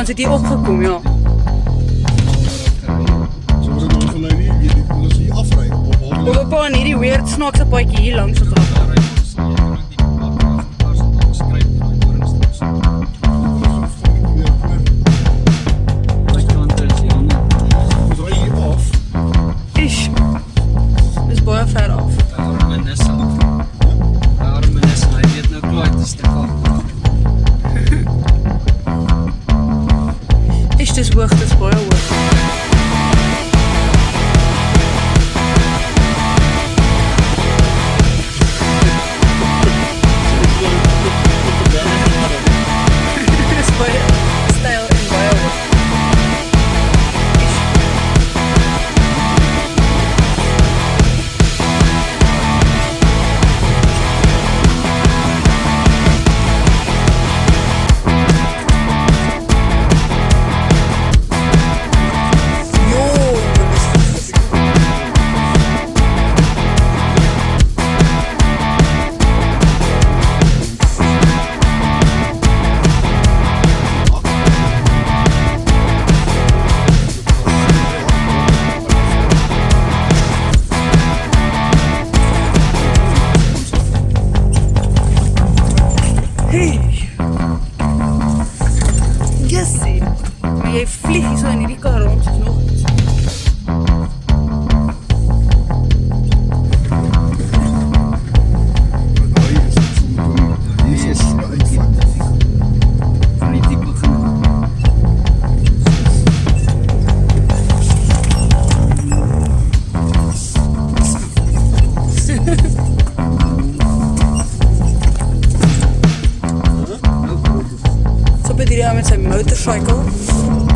ons het hier opgekom, ja. So was dit nou van nou nie, ons hier afry op Of 'n paar in hierdie weird snaakse paadjie hier langs ons af. Ish. Dis baie ver af. Ish, dis hoog, dis baie hoog. Dis baie styl en baie hoog. Ish. Hey. Jessie. Maar jy vlieg hier so in hierdie kar rond soos nog. So met hierdie ou met sy motorcycle.